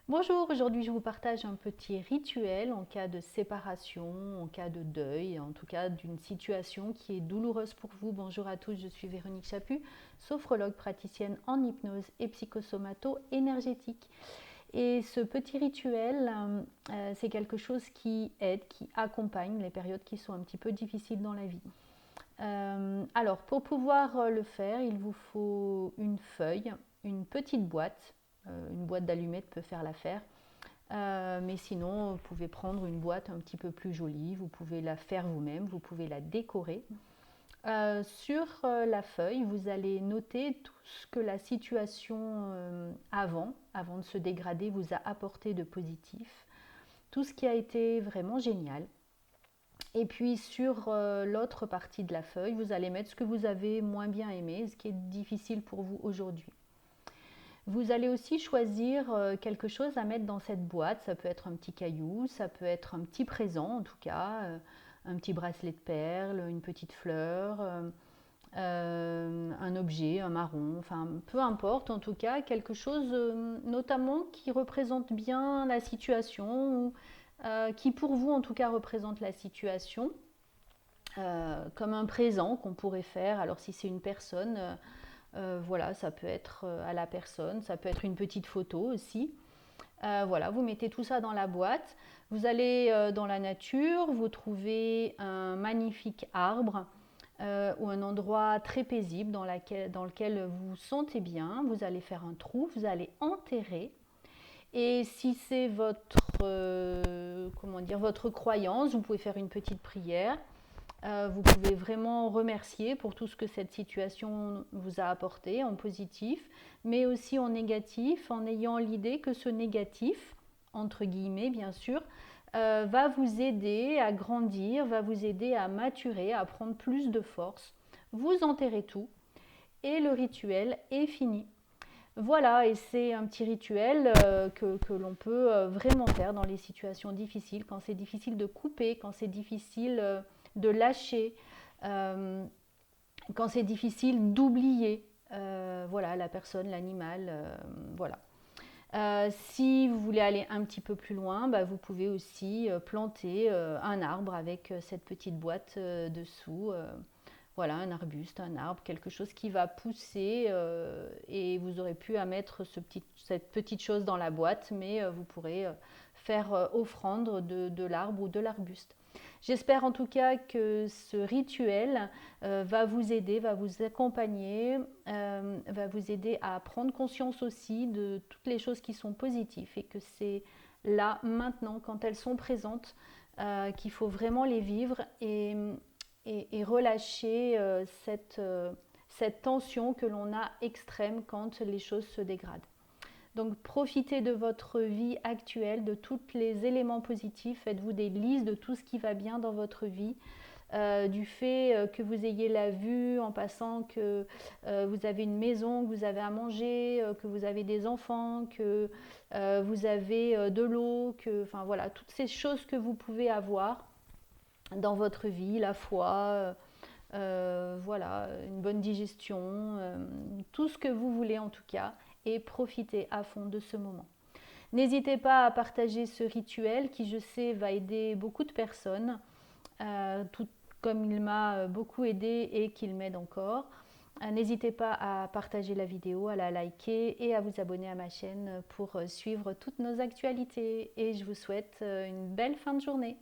Bonjour, aujourd'hui je vous partage un petit rituel en cas de séparation, en cas de deuil, en tout cas d'une situation qui est douloureuse pour vous. Bonjour à tous, je suis Véronique Chaput, sophrologue praticienne en hypnose et psychosomato-énergétique. Et ce petit rituel, c'est quelque chose qui aide, qui accompagne les périodes qui sont un petit peu difficiles dans la vie. Alors, pour pouvoir le faire, il vous faut une feuille, une petite boîte. Une boîte d'allumettes peut faire l'affaire. Mais sinon, vous pouvez prendre une boîte un petit peu plus jolie, vous pouvez la faire vous-même, vous pouvez la décorer. Sur la feuille, vous allez noter tout ce que la situation avant de se dégrader, vous a apporté de positif, tout ce qui a été vraiment génial. Et puis sur l'autre partie de la feuille, vous allez mettre ce que vous avez moins bien aimé, ce qui est difficile pour vous aujourd'hui. Vous allez aussi choisir quelque chose à mettre dans cette boîte. Ça peut être un petit caillou, ça peut être un petit présent en tout cas, un petit bracelet de perles, une petite fleur, un objet, un marron, enfin peu importe en tout cas, quelque chose notamment qui représente bien la situation ou qui pour vous en tout cas représente la situation. Comme un présent qu'on pourrait faire. Alors si c'est une personne, voilà, ça peut être à la personne, ça peut être une petite photo aussi. Voilà, vous mettez tout ça dans la boîte. Vous allez dans la nature, vous trouvez un magnifique arbre ou un endroit très paisible dans lequel vous vous sentez bien. Vous allez faire un trou, vous allez enterrer. Et si c'est comment dire, votre croyance, vous pouvez faire une petite prière. Vous pouvez vraiment remercier pour tout ce que cette situation vous a apporté en positif, mais aussi en négatif, en ayant l'idée que ce négatif, entre guillemets bien sûr, va vous aider à grandir, va vous aider à maturer, à prendre plus de force. Vous enterrez tout et le rituel est fini. Voilà, et c'est un petit rituel que l'on peut vraiment faire dans les situations difficiles, quand c'est difficile de couper, quand c'est difficile de lâcher, euh, quand c'est difficile d'oublier voilà, la personne, l'animal. Voilà. Si vous voulez aller un petit peu plus loin, bah, vous pouvez aussi planter un arbre avec cette petite boîte dessous. Voilà, un arbuste, un arbre, quelque chose qui va pousser et vous aurez pu à mettre cette petite chose dans la boîte, mais vous pourrez faire offrande de l'arbre ou de l'arbuste. J'espère en tout cas que ce rituel va vous aider, va vous accompagner, va vous aider à prendre conscience aussi de toutes les choses qui sont positives et que c'est là, maintenant, quand elles sont présentes, qu'il faut vraiment les vivre et relâcher cette tension que l'on a extrême quand les choses se dégradent. Donc profitez de votre vie actuelle, de tous les éléments positifs, faites-vous des listes de tout ce qui va bien dans votre vie, du fait que vous ayez la vue en passant, que vous avez une maison, que vous avez à manger, que vous avez des enfants, que vous avez de l'eau, enfin voilà, toutes ces choses que vous pouvez avoir dans votre vie, la foi, voilà, une bonne digestion, tout ce que vous voulez en tout cas, et profitez à fond de ce moment. N'hésitez pas à partager ce rituel qui, je sais, va aider beaucoup de personnes, tout comme il m'a beaucoup aidé et qu'il m'aide encore. N'hésitez pas à partager la vidéo, à la liker et à vous abonner à ma chaîne pour suivre toutes nos actualités. Et je vous souhaite une belle fin de journée.